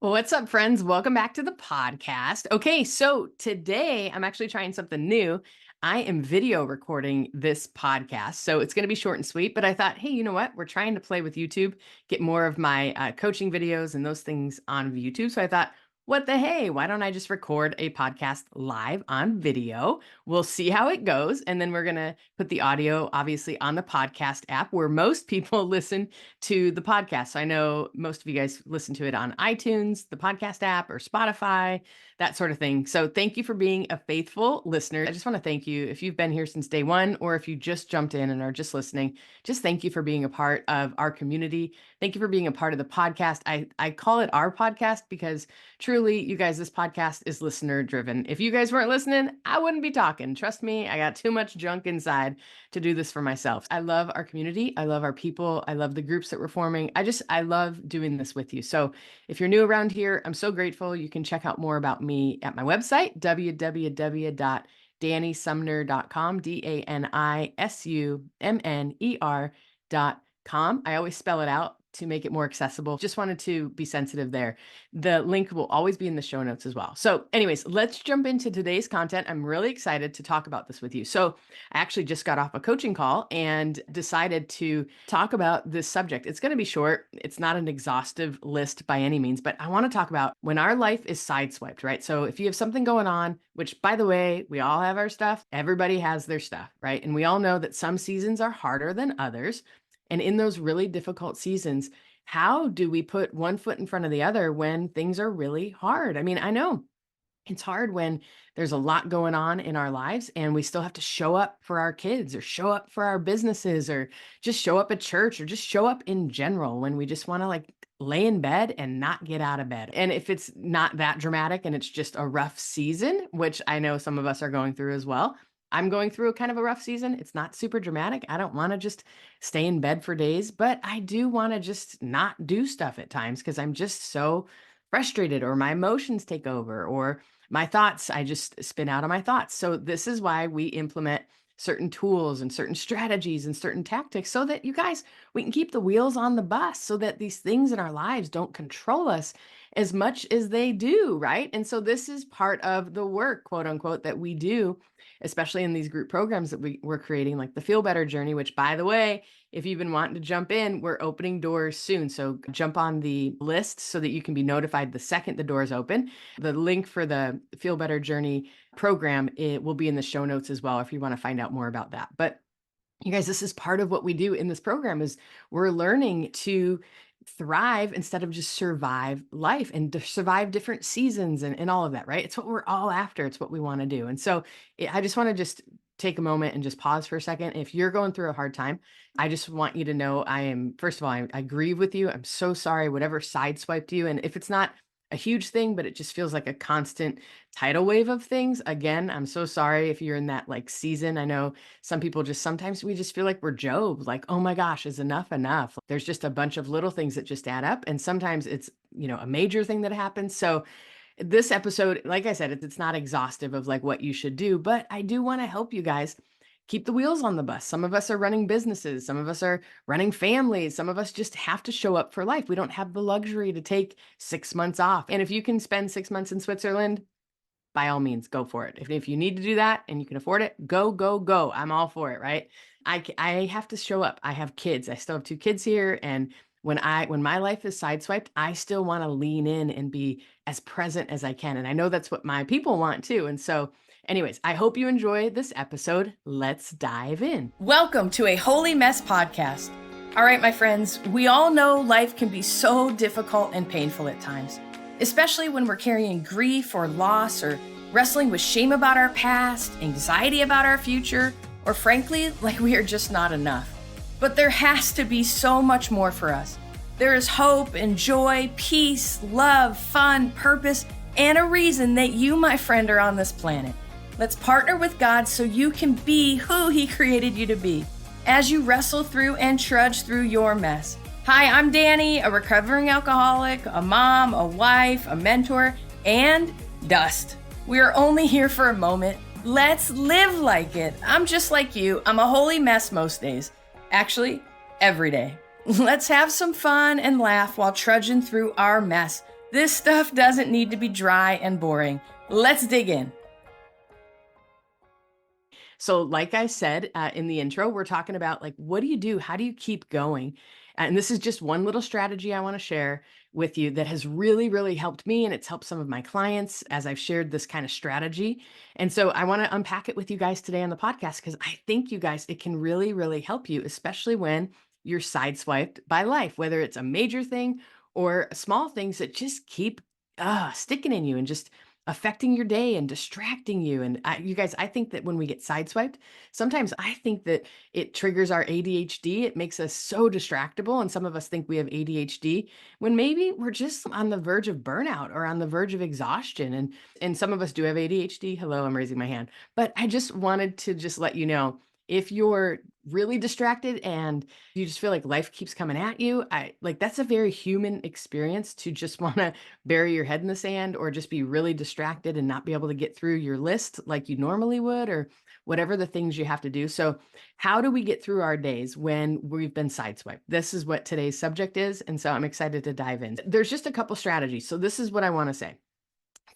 Well, what's up, friends? Welcome back to the podcast. Okay, so today I'm actually trying something new. I am video recording this podcast. So it's going to be short and sweet, but I thought, hey, you know what? We're trying to play with YouTube, get more of my coaching videos and those things on YouTube. So I thought, what the hey? Why don't I just record a podcast live on video? We'll see how it goes. And then we're going to put the audio, obviously, on the podcast app where most people listen to the podcast. So I know most of you guys listen to it on iTunes, the podcast app, or Spotify, that sort of thing. So thank you for being a faithful listener. I just want to thank you if you've been here since day one, or if you just jumped in and are just listening. Just thank you for being a part of our community. Thank you for being a part of the podcast. I call it our podcast because truly, you guys, this podcast is listener driven. If you guys weren't listening, I wouldn't be talking. Trust me, I got too much junk inside to do this for myself. I love our community. I love our people. I love the groups that we're forming. I love doing this with you. So if you're new around here, I'm so grateful. You can check out more about me at my website, www.danisumner.com, DANISUMNER.com. I always spell it out to make it more accessible. Just wanted to be sensitive there. The link will always be in the show notes as well. So anyways, let's jump into today's content. I'm really excited to talk about this with you. So I actually just got off a coaching call and decided to talk about this subject. It's going to be short. It's not an exhaustive list by any means, but I want to talk about when our life is sideswiped, right? So if you have something going on, which by the way, we all have our stuff, everybody has their stuff, right? And we all know that some seasons are harder than others. And in those really difficult seasons, how do we put one foot in front of the other when things are really hard? I mean, I know it's hard when there's a lot going on in our lives and we still have to show up for our kids or show up for our businesses or just show up at church or just show up in general when we just want to like lay in bed and not get out of bed. And if it's not that dramatic and it's just a rough season, which I know some of us are going through as well. I'm going through a kind of a rough season. It's not super dramatic. I don't want to just stay in bed for days, but I do want to just not do stuff at times because I'm just so frustrated or my emotions take over or my thoughts, I just spin out on my thoughts. So this is why we implement certain tools and certain strategies and certain tactics so that you guys, we can keep the wheels on the bus so that these things in our lives don't control us as much as they do, right? And so this is part of the work, quote unquote, that we do, especially in these group programs that we're creating, like the Feel Better Journey, which by the way, if you've been wanting to jump in, we're opening doors soon. So jump on the list so that you can be notified the second the doors open. The link for the Feel Better Journey program, it will be in the show notes as well if you want to find out more about that. But you guys, this is part of what we do in this program is we're learning to thrive instead of just survive life and survive different seasons and all of that, right? It's what we're all after. It's what we want to do. And so I just want to just take a moment and just pause for a second. If you're going through a hard time, I just want you to know first of all, I grieve with you. I'm so sorry, whatever sideswiped you. And if it's not a huge thing, but it just feels like a constant tidal wave of things. Again, I'm so sorry if you're in that like season. I know some people sometimes we just feel like we're Job, like, oh my gosh, is enough enough? There's just a bunch of little things that just add up. And sometimes it's, a major thing that happens. So this episode, like I said, it's not exhaustive of like what you should do, but I do want to help you guys keep the wheels on the bus. Some of us are running businesses. Some of us are running families. Some of us just have to show up for life. We don't have the luxury to take 6 months off. And if you can spend 6 months in Switzerland, by all means, go for it. If you need to do that and you can afford it, go, go, go. I'm all for it, right? I have to show up. I have kids. I still have 2 kids here. And when my life is sideswiped, I still want to lean in and be as present as I can. And I know that's what my people want too. And so anyways, I hope you enjoy this episode. Let's dive in. Welcome to a Holy Mess podcast. All right, my friends, we all know life can be so difficult and painful at times, especially when we're carrying grief or loss or wrestling with shame about our past, anxiety about our future, or frankly, like we are just not enough. But there has to be so much more for us. There is hope and joy, peace, love, fun, purpose, and a reason that you, my friend, are on this planet. Let's partner with God so you can be who He created you to be as you wrestle through and trudge through your mess. Hi, I'm Dani, a recovering alcoholic, a mom, a wife, a mentor, and dust. We are only here for a moment. Let's live like it. I'm just like you. I'm a holy mess most days. Actually, every day. Let's have some fun and laugh while trudging through our mess. This stuff doesn't need to be dry and boring. Let's dig in. So, like I said in the intro, we're talking about like, what do you do? How do you keep going? And this is just one little strategy I want to share with you that has really, really helped me. And it's helped some of my clients as I've shared this kind of strategy. And so I want to unpack it with you guys today on the podcast because I think you guys, it can really, really help you, especially when you're sideswiped by life, whether it's a major thing or small things that just keep sticking in you and just affecting your day and distracting you. And you guys, I think that when we get sideswiped, sometimes I think that it triggers our ADHD. It makes us so distractible. And some of us think we have ADHD when maybe we're just on the verge of burnout or on the verge of exhaustion. And some of us do have ADHD. Hello, I'm raising my hand. But I just wanted to just let you know if you're really distracted and you just feel like life keeps coming at you, I like that's a very human experience to just want to bury your head in the sand or just be really distracted and not be able to get through your list like you normally would or whatever the things you have to do. So, how do we get through our days when we've been sideswiped? This is what today's subject is. And so I'm excited to dive in. There's just a couple strategies. So, this is what I want to say.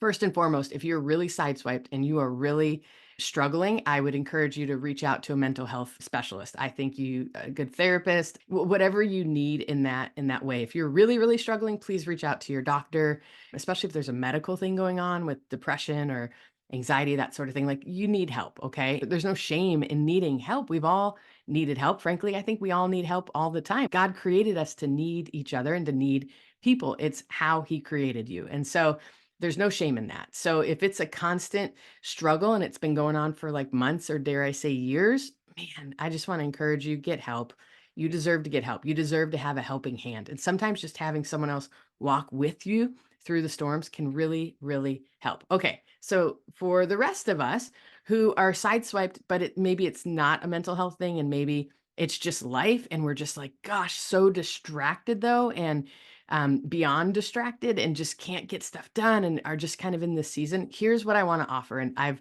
First and foremost, if you're really sideswiped and you are really struggling, I would encourage you to reach out to a mental health specialist. I think you a good therapist, whatever you need in that way. If you're really really struggling, please reach out to your doctor, especially if there's a medical thing going on with depression or anxiety, that sort of thing. Like you need help, okay? There's no shame in needing help. We've all needed help. Frankly, I think we all need help all the time. God created us to need each other and to need people. It's how he created you. And so there's no shame in that. So if it's a constant struggle and it's been going on for like months or dare I say years, man, I just want to encourage you get help. You deserve to get help. You deserve to have a helping hand. And sometimes just having someone else walk with you through the storms can really, really help. Okay. So for the rest of us who are sideswiped, but maybe it's not a mental health thing and maybe it's just life and we're just like, gosh, so distracted though. And beyond distracted and just can't get stuff done and are just kind of in this season, here's what I want to offer. And I've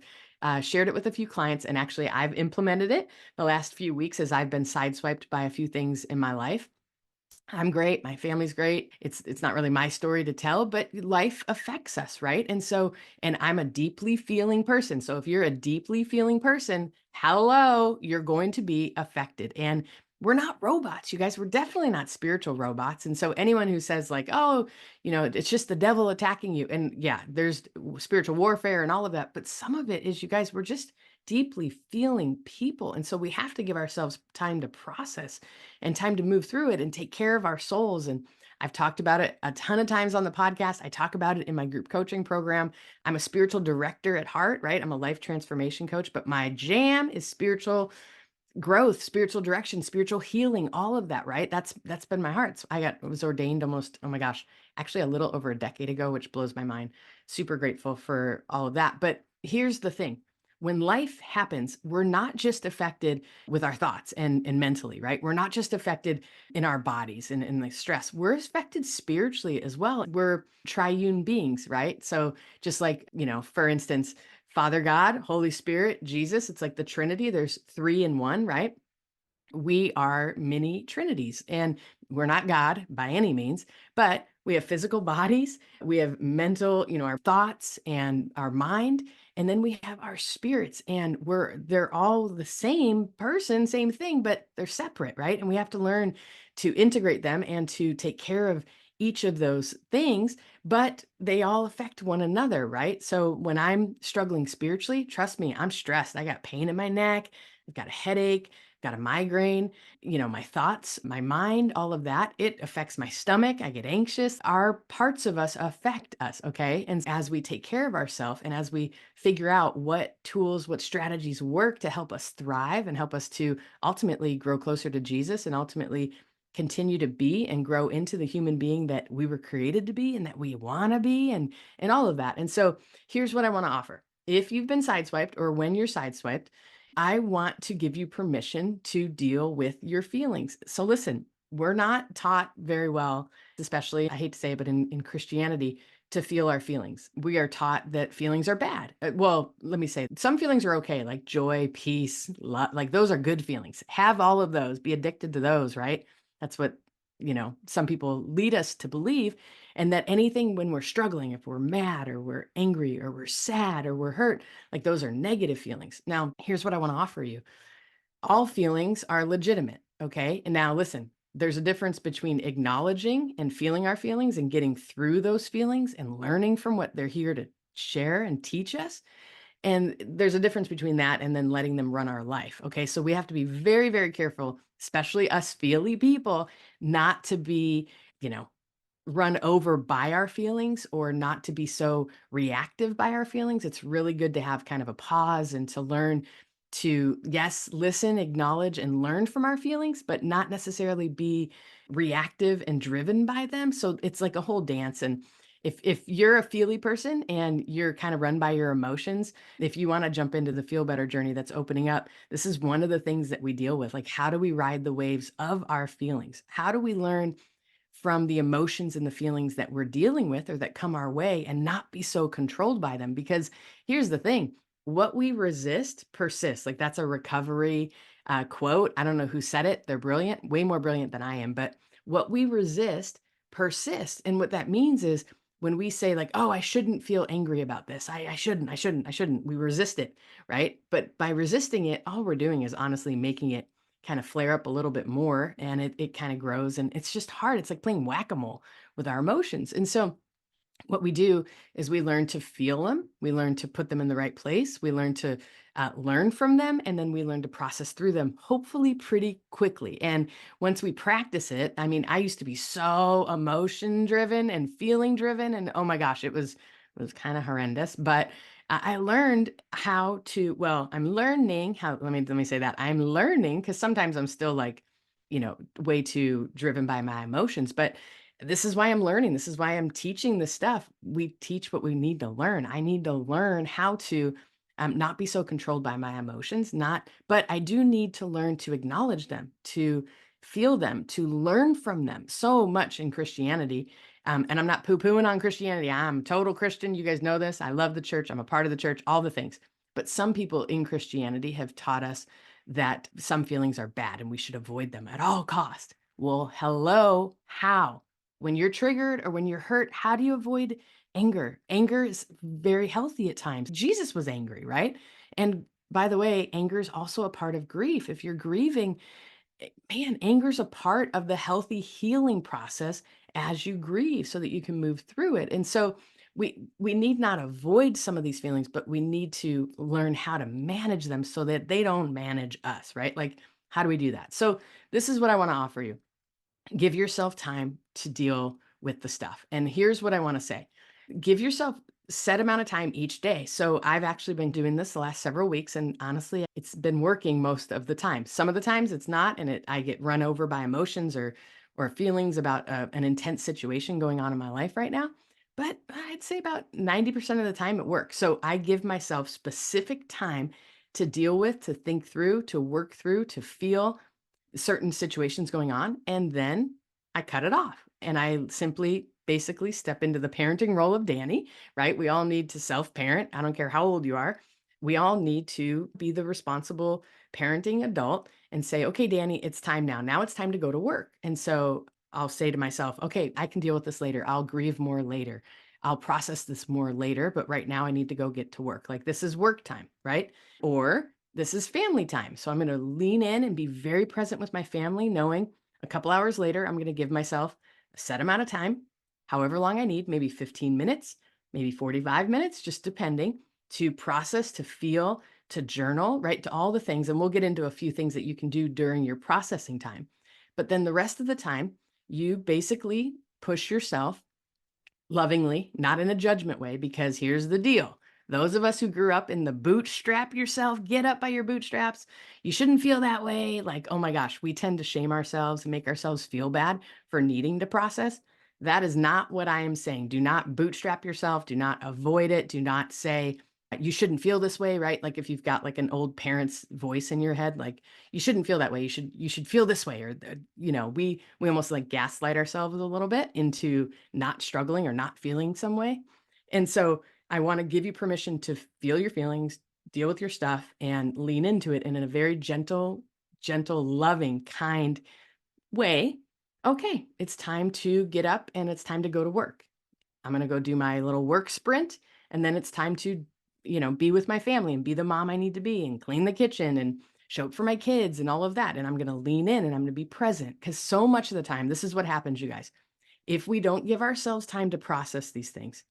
shared it with a few clients, and actually I've implemented it the last few weeks as I've been sideswiped by a few things in my life. I'm great. My family's great. It's not really my story to tell, but life affects us, right? And so, and I'm a deeply feeling person. So if you're a deeply feeling person, hello, you're going to be affected. And we're not robots, you guys. We're definitely not spiritual robots. And so anyone who says like, "Oh, it's just the devil attacking you." And yeah, there's spiritual warfare and all of that, but some of it is you guys, we're just deeply feeling people. And so we have to give ourselves time to process and time to move through it and take care of our souls. And I've talked about it a ton of times on the podcast. I talk about it in my group coaching program. I'm a spiritual director at heart, right? I'm a life transformation coach, but my jam is spiritual growth, spiritual direction, spiritual healing, all of that, right? That's been my heart. So was ordained almost, oh my gosh, actually a little over a decade ago, which blows my mind. Super grateful for all of that. But here's the thing. When life happens, we're not just affected with our thoughts and mentally, right? We're not just affected in our bodies and in the stress. We're affected spiritually as well. We're triune beings, right? So just like, for instance, Father God, Holy Spirit, Jesus, it's like the Trinity. There's three in one, right? We are many trinities and we're not God by any means, but we have physical bodies, we have mental, our thoughts and our mind, and then we have our spirits and they're all the same person, same thing, but they're separate, right? And we have to learn to integrate them and to take care of each of those things, but they all affect one another, right? So when I'm struggling spiritually, trust me, I'm stressed. I got pain in my neck, I've got a headache, got a migraine, my thoughts, my mind, all of that, it affects my stomach. I get anxious. Our parts of us affect us. Okay. And as we take care of ourselves and as we figure out what tools, what strategies work to help us thrive and help us to ultimately grow closer to Jesus and ultimately continue to be and grow into the human being that we were created to be and that we want to be and all of that. And so here's what I want to offer. If you've been sideswiped or when you're sideswiped, I want to give you permission to deal with your feelings. So listen, we're not taught very well, especially, I hate to say it, but in Christianity, to feel our feelings. We are taught that feelings are bad. Well, let me say, some feelings are okay, like joy, peace, love, like those are good feelings. Have all of those, be addicted to those, right? That's what some people lead us to believe, and that anything when we're struggling, if we're mad or we're angry or we're sad or we're hurt, like those are negative feelings. Now, here's what I want to offer you. All feelings are legitimate, okay? And now listen, there's a difference between acknowledging and feeling our feelings and getting through those feelings and learning from what they're here to share and teach us. And there's a difference between that and then letting them run our life. Okay. So we have to be very, very careful, especially us feely people, not to be, you know, run over by our feelings or not to be so reactive by our feelings. It's really good to have kind of a pause and to learn to, yes, listen, acknowledge, and learn from our feelings, but not necessarily be reactive and driven by them. So it's like a whole dance. And if you're a feely person and you're kind of run by your emotions, if you want to jump into the feel better journey that's opening up, this is one of the things that we deal with. Like, how do we ride the waves of our feelings? How do we learn from the emotions and the feelings that we're dealing with or that come our way and not be so controlled by them? Because here's the thing, what we resist persists. Like, that's a recovery quote. I don't know who said it. They're brilliant, way more brilliant than I am. But what we resist persists. And what that means is when we say, like, oh, I shouldn't feel angry about this. I shouldn't. We resist it. Right. But by resisting it, all we're doing is honestly making it kind of flare up a little bit more, and it kind of grows, and it's just hard. It's like playing whack-a-mole with our emotions. And so what we do is we learn to feel them, we learn to put them in the right place, we learn to learn from them, and then we learn to process through them, hopefully pretty quickly. And once we practice it, I mean, I used to be so emotion driven and feeling driven, and oh my gosh, it was kind of horrendous. But I learned how to, well, I'm learning how, let me say that I'm learning, because sometimes I'm still like, way too driven by my emotions. But this is why I'm learning. This is why I'm teaching this stuff. We teach what we need to learn. I need to learn how to not be so controlled by my emotions, but I do need to learn to acknowledge them, to feel them, to learn from them. So much in Christianity. And I'm not poo pooing on Christianity. I'm a total Christian. You guys know this. I love the church. I'm a part of the church, all the things. But some people in Christianity have taught us that some feelings are bad and we should avoid them at all cost. Well, hello, how? When you're triggered or when you're hurt, how do you avoid anger? Anger is very healthy at times. Jesus was angry, right? And by the way, anger is also a part of grief. If you're grieving, man, anger is a part of the healthy healing process as you grieve so that you can move through it. And so we need not avoid some of these feelings, but we need to learn how to manage them so that they don't manage us, right? Like, how do we do that? So this is what I want to offer you. Give yourself time to deal with the stuff. And here's what I want to say. Give yourself set amount of time each day. So I've actually been doing this the last several weeks, and honestly, it's been working most of the time. Some of the times it's not, and I get run over by emotions or feelings about an intense situation going on in my life right now. But I'd say about 90% of the time it works. So I give myself specific time to deal with, to think through, to work through, to feel certain situations going on, and then I cut it off and I simply basically step into the parenting role of Danny, right? We all need to self-parent. I don't care how old you are. We all need to be the responsible parenting adult and say, okay, Danny, it's time now. Now it's time to go to work. And so I'll say to myself, okay, I can deal with this later. I'll grieve more later. I'll process this more later, but right now I need to go get to work. Like, this is work time, right? Or this is family time. So I'm going to lean in and be very present with my family, knowing a couple hours later, I'm going to give myself a set amount of time, however long I need, maybe 15 minutes, maybe 45 minutes, just depending, to process, to feel, to journal, right? To all the things. And we'll get into a few things that you can do during your processing time. But then the rest of the time, you basically push yourself lovingly, not in a judgment way, because here's the deal. Those of us who grew up in the bootstrap yourself, get up by your bootstraps, you shouldn't feel that way. Like, oh my gosh, we tend to shame ourselves and make ourselves feel bad for needing to process. That is not what I am saying. Do not bootstrap yourself. Do not avoid it. Do not say, you shouldn't feel this way, right? Like, if you've got like an old parent's voice in your head, like, you shouldn't feel that way. You should feel this way. Or, we almost like gaslight ourselves a little bit into not struggling or not feeling some way. And so I want to give you permission to feel your feelings, deal with your stuff, and lean into it in a very gentle, loving, kind way. okay, it's time to get up and it's time to go to work. I'm going to go do my little work sprint. And then it's time to, be with my family and be the mom I need to be and clean the kitchen and show up for my kids and all of that. And I'm going to lean in and I'm going to be present because so much of the time, this is what happens, you guys. If we don't give ourselves time to process these things,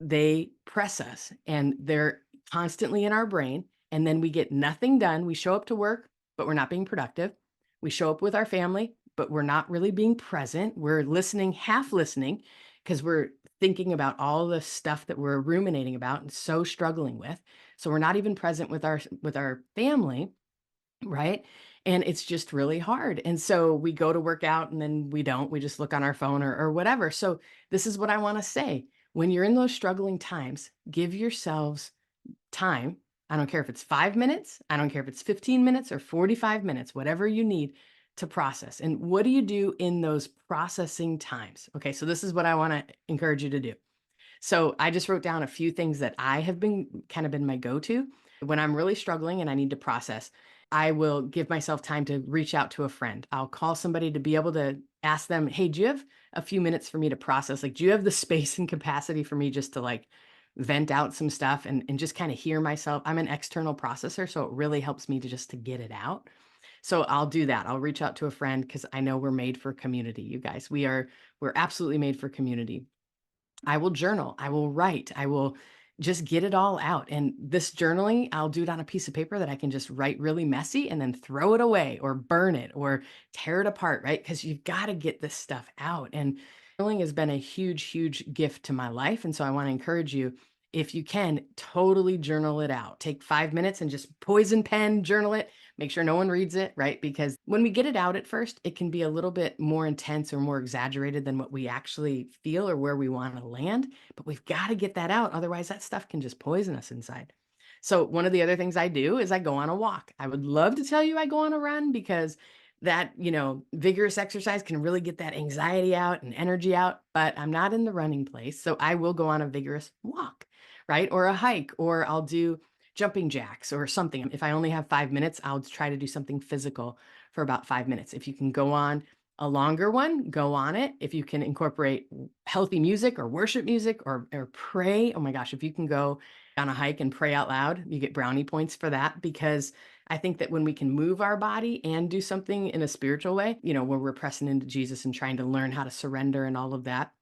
they press us and they're constantly in our brain. And then we get nothing done. We show up to work, but we're not being productive. We show up with our family, but we're not really being present. We're listening, half listening, because we're thinking about all the stuff that we're ruminating about and so struggling with. So we're not even present with our family, right? And it's just really hard. And so we go to work out and then we don't. We just look on our phone or whatever. So this is what I want to say. When you're in those struggling times, give yourselves time. I don't care if it's 5 minutes, I don't care if it's 15 minutes or 45 minutes, whatever you need to process. And what do you do in those processing times? Okay, so this is what I want to encourage you to do. So I just wrote down a few things that I have been kind of been my go-to when I'm really struggling and I need to process. I will give myself time to reach out to a friend. I'll call somebody to be able to ask them, "Hey, do you have a few minutes for me to process? Like, do you have the space and capacity for me just to like vent out some stuff and just kind of hear myself?" I'm an external processor, so it really helps me to just to get it out. So I'll do that. I'll reach out to a friend because I know we're made for community, you guys. We're absolutely made for community. I will journal, I will write, I will just get it all out. And this journaling, I'll do it on a piece of paper that I can just write really messy and then throw it away or burn it or tear it apart, right? Because you've got to get this stuff out. And journaling has been a huge, huge gift to my life. And so I want to encourage you, if you can, totally journal it out. Take 5 minutes and just poison pen, journal it. Make sure no one reads it, right? Because when we get it out at first, it can be a little bit more intense or more exaggerated than what we actually feel or where we want to land. But we've got to get that out. Otherwise, that stuff can just poison us inside. So, one of the other things I do is I go on a walk. I would love to tell you I go on a run because that, vigorous exercise can really get that anxiety out and energy out, but I'm not in the running place. So, I will go on a vigorous walk, right? Or a hike, or I'll do jumping jacks or something. If I only have 5 minutes, I'll try to do something physical for about 5 minutes. If you can go on a longer one, go on it. If you can incorporate healthy music or worship music or pray, oh my gosh, if you can go on a hike and pray out loud, you get brownie points for that because I think that when we can move our body and do something in a spiritual way, where we're pressing into Jesus and trying to learn how to surrender and all of that,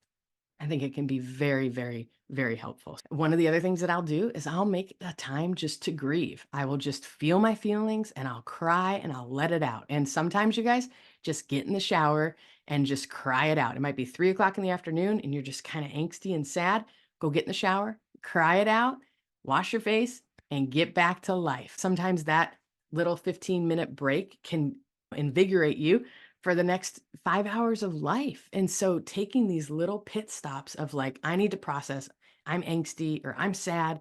I think it can be very, very, very helpful. One of the other things that I'll do is I'll make a time just to grieve. I will just feel my feelings and I'll cry and I'll let it out. And sometimes, you guys, just get in the shower and just cry it out. It might be 3 o'clock in the afternoon and you're just kind of angsty and sad. Go get in the shower, cry it out, wash your face, and get back to life. Sometimes that little 15-minute break can invigorate you for the next 5 hours of life. And so taking these little pit stops of like, I need to process, I'm angsty or I'm sad.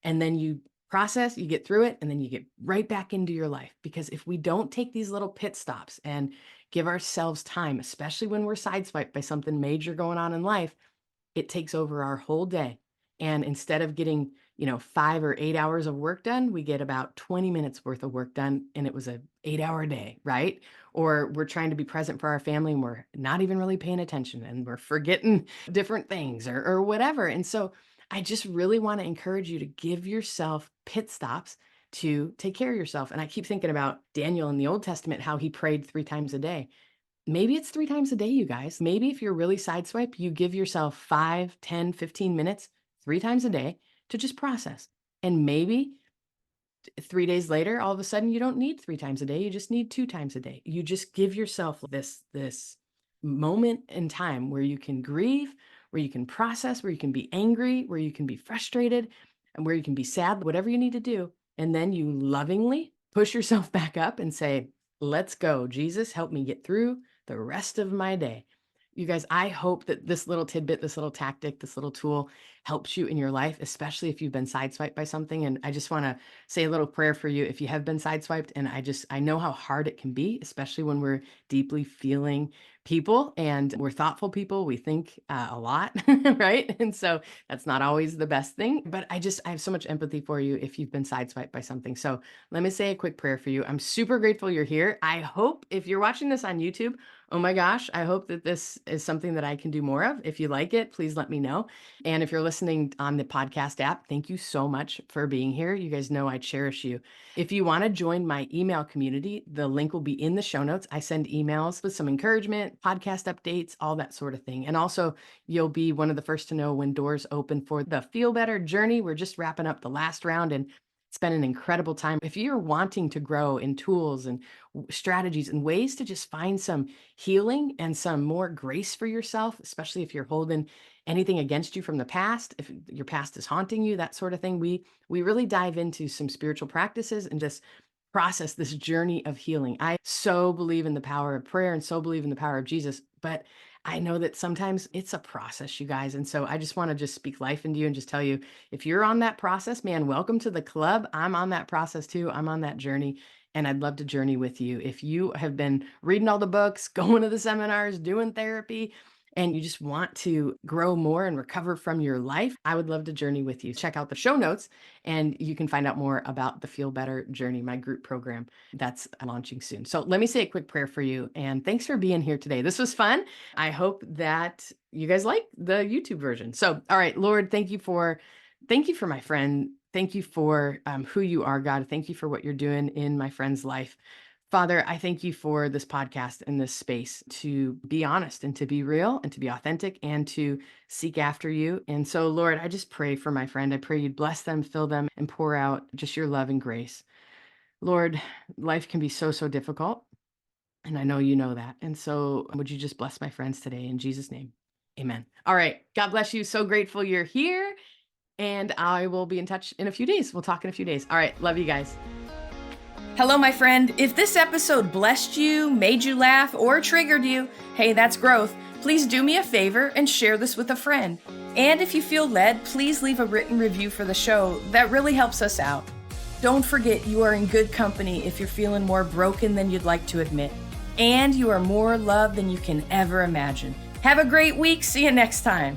And then you process, you get through it, and then you get right back into your life. Because if we don't take these little pit stops and give ourselves time, especially when we're sideswiped by something major going on in life, it takes over our whole day. And instead of getting, 5 or 8 hours of work done, we get about 20 minutes worth of work done. And it was a 8 hour day, right? Or we're trying to be present for our family and we're not even really paying attention and we're forgetting different things or whatever. And so I just really want to encourage you to give yourself pit stops to take care of yourself. And I keep thinking about Daniel in the Old Testament, how he prayed 3 times a day. Maybe it's 3 times a day, you guys. Maybe if you're really sideswipe, you give yourself 5, 10, 15 minutes 3 times a day to just process. And maybe 3 days later, all of a sudden you don't need 3 times a day, you just need 2 times a day. You just give yourself this moment in time where you can grieve, where you can process, where you can be angry, where you can be frustrated, and where you can be sad, whatever you need to do. And then you lovingly push yourself back up and say, "Let's go. Jesus, help me get through the rest of my day." You guys, I hope that this little tidbit, this little tactic, this little tool helps you in your life, especially if you've been sideswiped by something. And I just want to say a little prayer for you if you have been sideswiped. And I know how hard it can be, especially when we're deeply feeling people and we're thoughtful people. We think a lot, right? And so that's not always the best thing. But I have so much empathy for you if you've been sideswiped by something. So let me say a quick prayer for you. I'm super grateful you're here. I hope if you're watching this on YouTube Oh my gosh, I hope that this is something that I can do more of. If you like it, please let me know. And if you're listening on the podcast app, thank you so much for being here. You guys know I cherish you. If you want to join my email community, the link will be in the show notes. I send emails with some encouragement, podcast updates, all that sort of thing. And also, you'll be one of the first to know when doors open for the Feel Better journey. We're just wrapping up the last round, and it's been an incredible time. If you're wanting to grow in tools and strategies and ways to just find some healing and some more grace for yourself, especially if you're holding anything against you from the past, if your past is haunting you, that sort of thing, we really dive into some spiritual practices and just process this journey of healing. I so believe in the power of prayer and so believe in the power of Jesus, but I know that sometimes it's a process, you guys. And so I just want to just speak life into you and just tell you, if you're on that process, man, welcome to the club. I'm on that process too. I'm on that journey, and I'd love to journey with you. If you have been reading all the books, going to the seminars, doing therapy, and you just want to grow more and recover from your life, I would love to journey with you. Check out the show notes and you can find out more about the Feel Better Journey, my group program that's launching soon. So let me say a quick prayer for you. And thanks for being here today. This was fun. I hope that you guys like the YouTube version. So, all right, Lord, thank you for my friend. Thank you for who you are, God. Thank you for what you're doing in my friend's life. Father, I thank you for this podcast and this space to be honest and to be real and to be authentic and to seek after you. And so, Lord, I just pray for my friend. I pray you'd bless them, fill them, and pour out just your love and grace. Lord, life can be so, so difficult. And I know you know that. And so, would you just bless my friends today in Jesus' name? Amen. All right. God bless you. So grateful you're here. And I will be in touch in a few days. We'll talk in a few days. All right. Love you guys. Hello, my friend. If this episode blessed you, made you laugh, or triggered you, hey, that's growth. Please do me a favor and share this with a friend. And if you feel led, please leave a written review for the show. That really helps us out. Don't forget you are in good company if you're feeling more broken than you'd like to admit. And you are more loved than you can ever imagine. Have a great week. See you next time.